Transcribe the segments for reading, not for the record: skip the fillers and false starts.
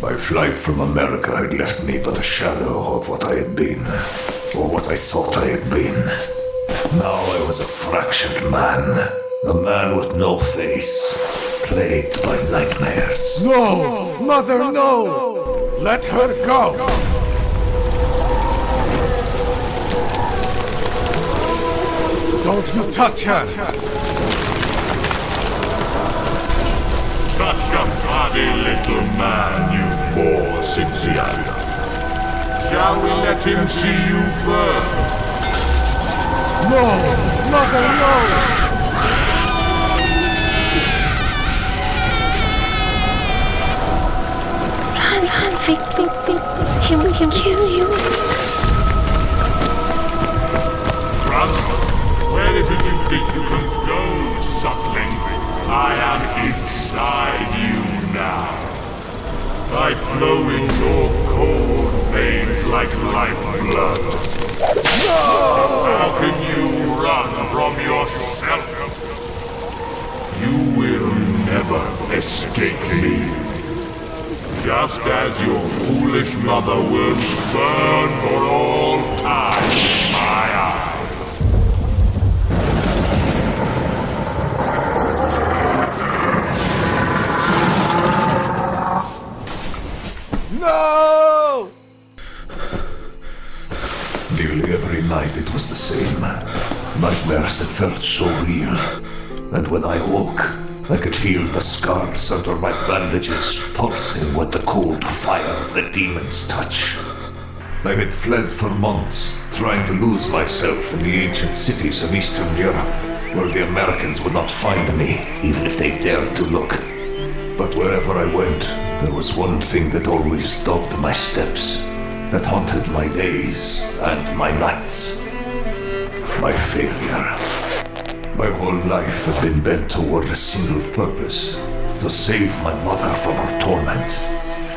My flight from America had left me but a shadow of what I had been, or what I thought I had been. Now I was a fractured man, a man with no face, plagued by nightmares. No! Mother, no! Let her go! Don't you touch her! Such a funny little man you bore, Cynthia. Shall we let him see you burn? No! Mother, no! Run, Vic. He'll kill you. Run? Where is it you think you can go, suckling? I am inside you now. I flow in your cold veins like lifeblood. No! How can you run from yourself? You will never escape me. Just as your foolish mother will burn for all time in my eyes. No! Nearly every night it was the same. Nightmares that felt so real. And when I awoke, I could feel the scars under my bandages pulsing with the cold fire of the demon's touch. I had fled for months, trying to lose myself in the ancient cities of Eastern Europe, where the Americans would not find me, even if they dared to look. But wherever I went, there was one thing that always dogged my steps, that haunted my days and my nights. My failure. My whole life had been bent toward a single purpose, to save my mother from her torment.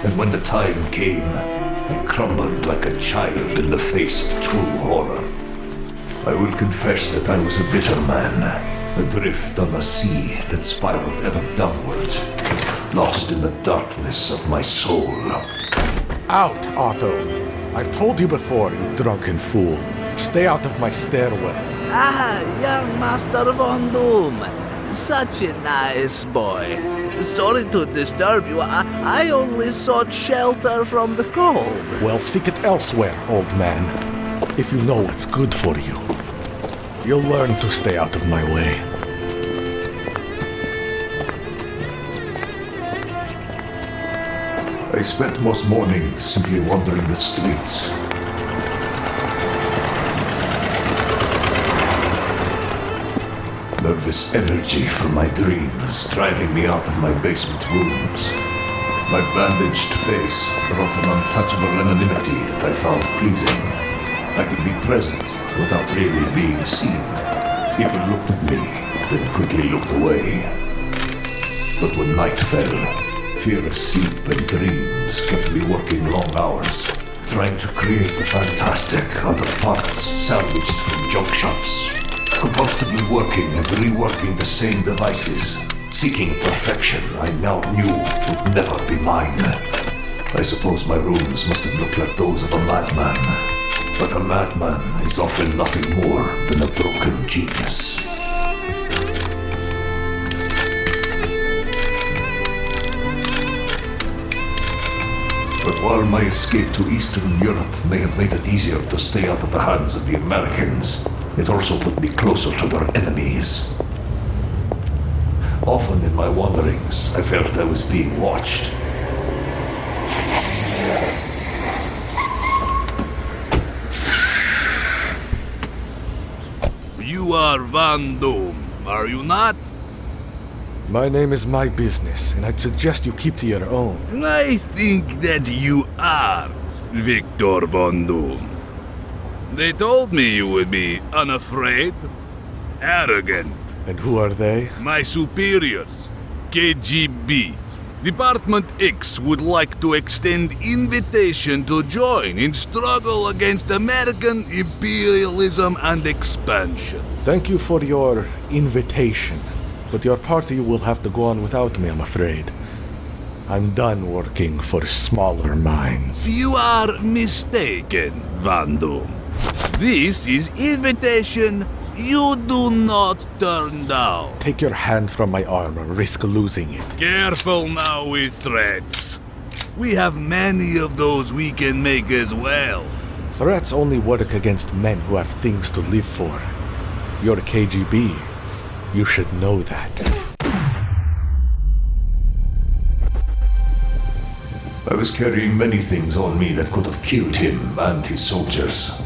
And when the time came, I crumbled like a child in the face of true horror. I will confess that I was a bitter man, adrift on a sea that spiraled ever downward, lost in the darkness of my soul. Out, Otto. I've told you before, you drunken fool. Stay out of my stairwell. Ah, young Master Von Doom. Such a nice boy. Sorry to disturb you. I only sought shelter from the cold. Well, seek it elsewhere, old man. If you know what's good for you. You'll learn to stay out of my way. I spent most mornings simply wandering the streets. Nervous energy from my dreams driving me out of my basement rooms. My bandaged face brought an untouchable anonymity that I found pleasing. I could be present without really being seen. People looked at me, then quickly looked away. But when night fell, fear of sleep and dreams kept me working long hours, trying to create the fantastic out of parts salvaged from junk shops. Compulsively working and reworking the same devices, seeking perfection I now knew would never be mine. I suppose my rooms must have looked like those of a madman, but a madman is often nothing more than a broken genius. But while my escape to Eastern Europe may have made it easier to stay out of the hands of the Americans, it also put me closer to their enemies. Often in my wanderings, I felt I was being watched. You are Van Doom, are you not? My name is my business, and I'd suggest you keep to your own. I think that you are Victor Von Doom. They told me you would be unafraid, arrogant. And who are they? My superiors, KGB. Department X would like to extend invitation to join in struggle against American imperialism and expansion. Thank you for your invitation, but your party will have to go on without me, I'm afraid. I'm done working for smaller minds. You are mistaken, Van Doom. This is invitation you do not turn down. Take your hand from my arm or risk losing it. Careful now with threats. We have many of those we can make as well. Threats only work against men who have things to live for. You're KGB. You should know that. I was carrying many things on me that could have killed him and his soldiers.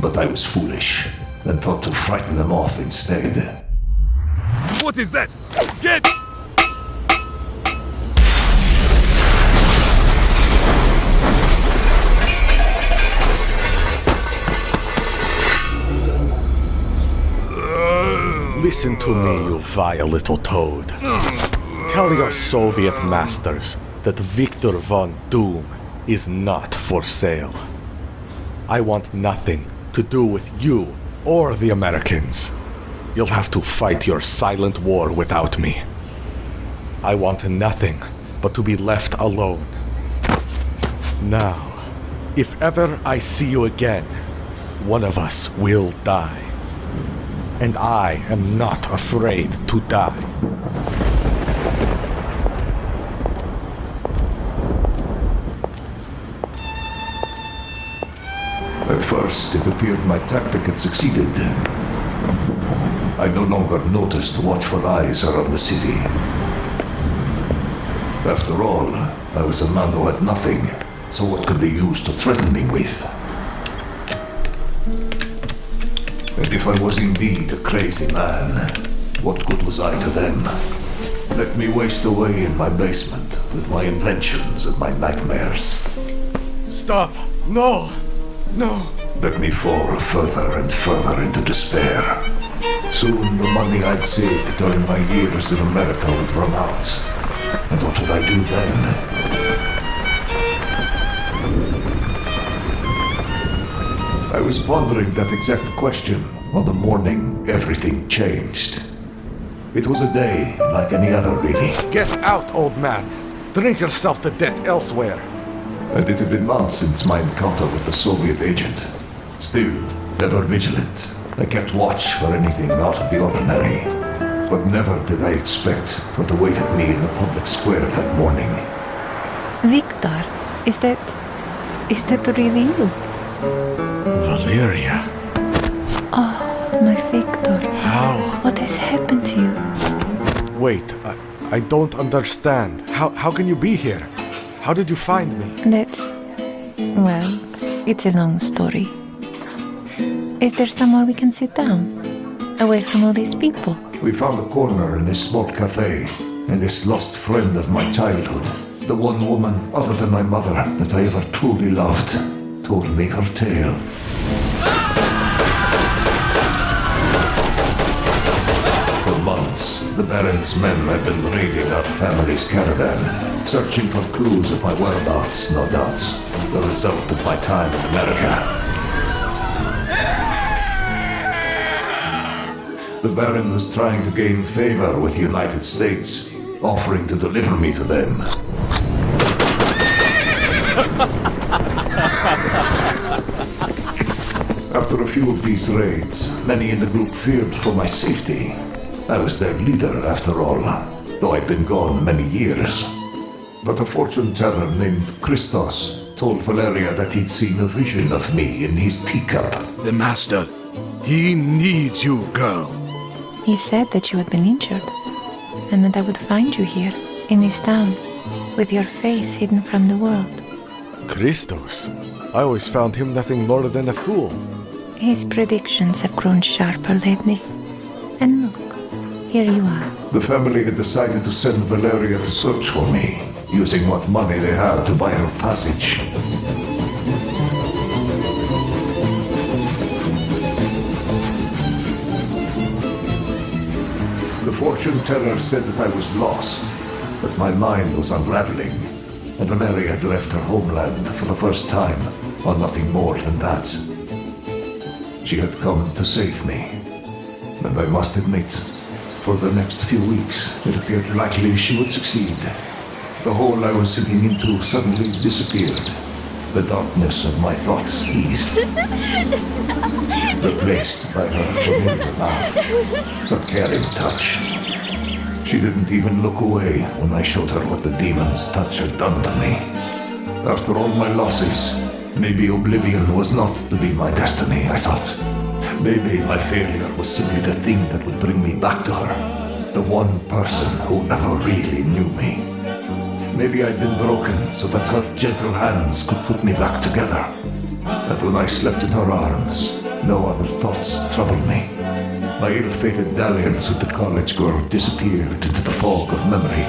But I was foolish and thought to frighten them off instead. What is that? Get! Listen to me, you vile little toad. Tell your Soviet masters that Victor von Doom is not for sale. I want nothing to do with you or the Americans. You'll have to fight your silent war without me. I want nothing but to be left alone. Now, if ever I see you again, one of us will die. And I am not afraid to die. At first, it appeared my tactic had succeeded. I no longer noticed watchful eyes around the city. After all, I was a man who had nothing, so what could they use to threaten me with? And if I was indeed a crazy man, what good was I to them? Let me waste away in my basement with my inventions and my nightmares. Stop! No! No! Let me fall further and further into despair. Soon the money I'd saved during my years in America would run out. And what would I do then? I was pondering that exact question on the morning everything changed. It was a day like any other, really. Get out, old man! Drink yourself to death elsewhere! And it had been months since my encounter with the Soviet agent. Still, ever vigilant, I kept watch for anything out of the ordinary. But never did I expect what awaited me in the public square that morning. Victor, is that really you? Valeria. Oh, my Victor. How? What has happened to you? Wait, I don't understand. How can you be here? How did you find me? Well, it's a long story. Is there somewhere we can sit down? Away from all these people? We found a corner in this small cafe, and this lost friend of my childhood, the one woman other than my mother that I ever truly loved, told me her tale. For months, the Baron's men had been raiding our family's caravan, searching for clues of my whereabouts, no doubt. The result of my time in America. The Baron was trying to gain favor with the United States, offering to deliver me to them. After a few of these raids, many in the group feared for my safety. I was their leader, after all, though I'd been gone many years. But a fortune teller named Christos told Valeria that he'd seen a vision of me in his teacup. The Master, he needs you, girl. He said that you had been injured, and that I would find you here, in this town, with your face hidden from the world. Christos? I always found him nothing more than a fool. His predictions have grown sharper lately. And look, here you are. The family had decided to send Valeria to search for me, using what money they had to buy her passage. The fortune teller said that I was lost, that my mind was unraveling, and Valeria had left her homeland for the first time on nothing more than that. She had come to save me, and I must admit, for the next few weeks, it appeared likely she would succeed. The hole I was sinking into suddenly disappeared. The darkness of my thoughts eased, replaced by her familiar laugh, her caring touch. She didn't even look away when I showed her what the demon's touch had done to me. After all my losses, maybe oblivion was not to be my destiny, I thought. Maybe my failure was simply the thing that would bring me back to her, the one person who never really knew me. Maybe I'd been broken so that her gentle hands could put me back together. And when I slept in her arms, no other thoughts troubled me. My ill-fated dalliance with the college girl disappeared into the fog of memory,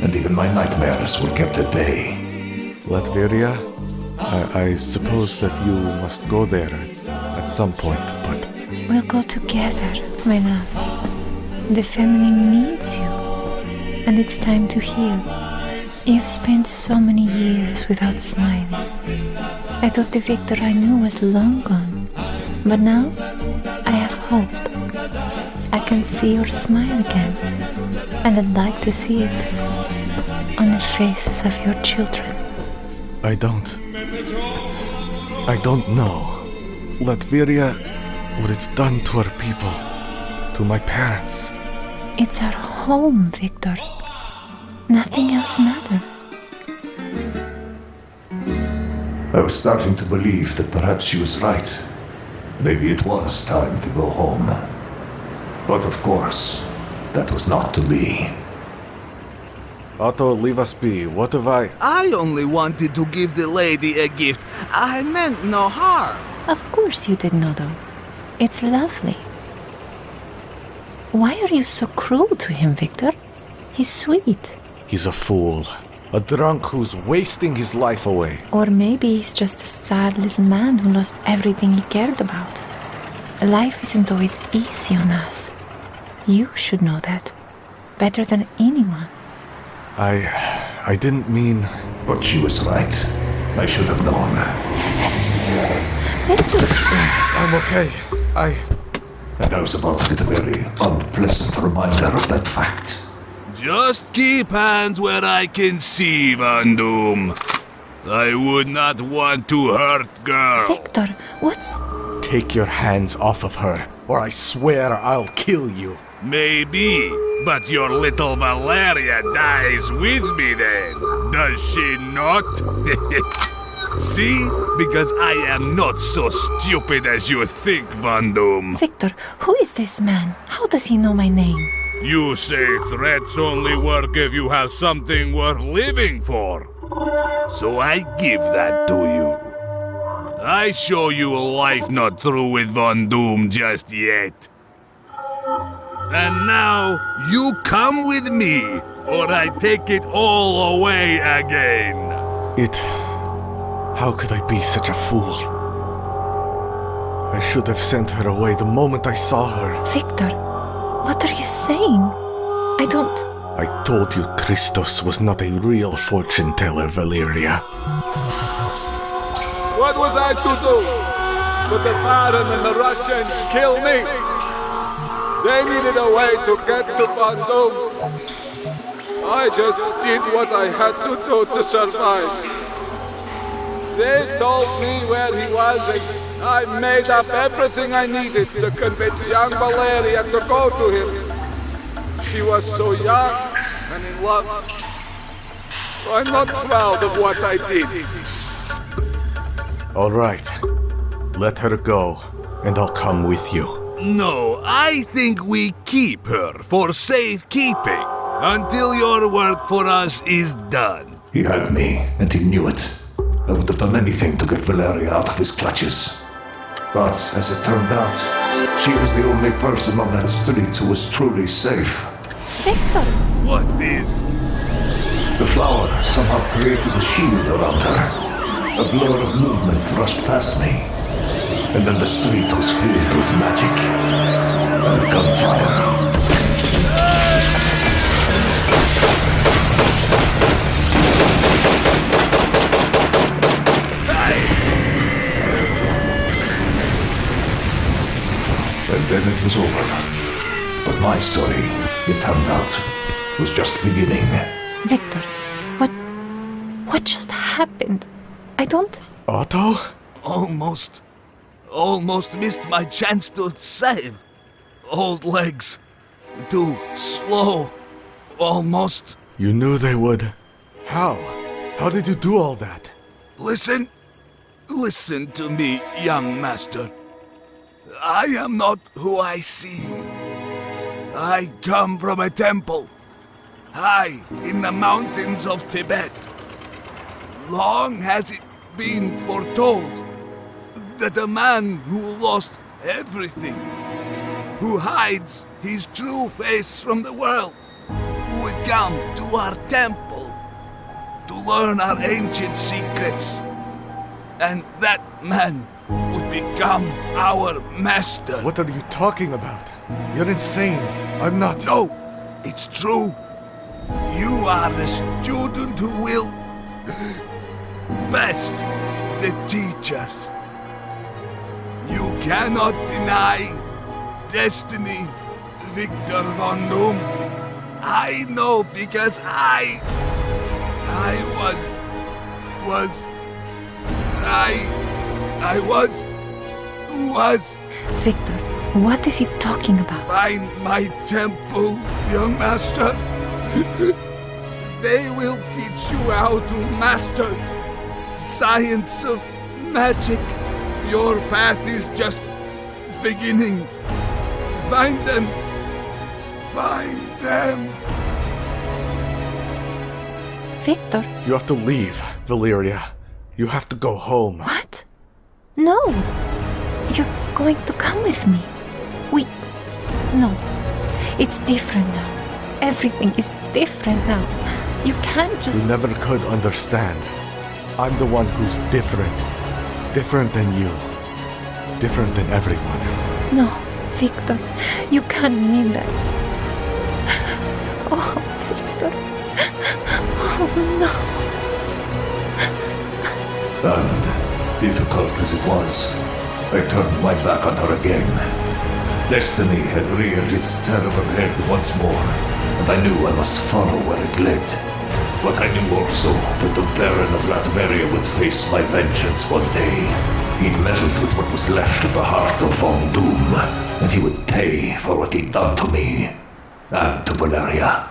and even my nightmares were kept at bay. Latveria, I suppose that you must go there at some point, but... We'll go together, my love. The family needs you, and it's time to heal. You've spent so many years without smiling. I thought the Victor I knew was long gone, but now I have hope. I can see your smile again, and I'd like to see it on the faces of your children. I don't know. Latveria, what it's done to our people, to my parents. It's our home, Victor. Nothing else matters. I was starting to believe that perhaps she was right. Maybe it was time to go home. But of course, that was not to be. Otto, leave us be. What have I... I only wanted to give the lady a gift. I meant no harm. Of course you did, Nodo. It's lovely. Why are you so cruel to him, Victor? He's sweet. He's a fool. A drunk who's wasting his life away. Or maybe he's just a sad little man who lost everything he cared about. Life isn't always easy on us. You should know that. Better than anyone. I didn't mean... But she was right. I should have known. Victor! I'm okay. And I was about to get a very unpleasant reminder of that fact. Just keep hands where I can see, Van Doom. I would not want to hurt girl. Victor, what's... Take your hands off of her, or I swear I'll kill you. Maybe, but your little Valeria dies with me then. Does she not? See? Because I am not so stupid as you think, Van Doom. Victor, who is this man? How does he know my name? You say threats only work if you have something worth living for. So I give that to you. I show you a life not through with Van Doom just yet. And now, you come with me, or I take it all away again. How could I be such a fool? I should have sent her away the moment I saw her. Victor, what are you saying? I don't... I told you Christos was not a real fortune teller, Valeria. What was I to do? Could the Baron and the Russians kill me? They needed a way to get to Van Doom. I just did what I had to do to survive. They told me where he was and I made up everything I needed to convince young Valeria to go to him. She was so young and in love. I'm not proud of what I did. All right. Let her go, and I'll come with you. No, I think we keep her for safekeeping until your work for us is done. He had me, and he knew it. I would have done anything to get Valeria out of his clutches. But as it turned out, she was the only person on that street who was truly safe. Victor! What is? The flower somehow created a shield around her. A blur of movement rushed past me. And then the street was filled with magic and gunfire. And then it was over. But my story, it turned out, was just beginning. Victor, What just happened? I don't... Otto? Almost missed my chance to save. Old legs. Too slow. Almost. You knew they would. How? How did you do all that? Listen to me, young master. I am not who I seem. I come from a temple, high in the mountains of Tibet. Long has it been foretold that a man who lost everything, who hides his true face from the world, would come to our temple to learn our ancient secrets. And that man would become our master. What are you talking about? You're insane. I'm not... No, it's true. You are the student who will best the teachers. You cannot deny destiny, Victor von Doom. I know because I was. Victor, what is he talking about? Find my temple, young master. They will teach you how to master science of magic. Your path is just beginning. Find them. Find them. Victor? You have to leave, Valeria. You have to go home. What? No. You're going to come with me. No. It's different now. Everything is different now. You can't just... You never could understand. I'm the one who's different. Different than you. Different than everyone. No, Victor. You can't mean that. Oh, Victor. Oh, no. And, difficult as it was, I turned my back on her again. Destiny had reared its terrible head once more, and I knew I must follow where it led. But I knew also that the Baron of Latveria would face my vengeance one day. He'd meddled with what was left of the heart of Von Doom, and he would pay for what he'd done to me, and to Valeria.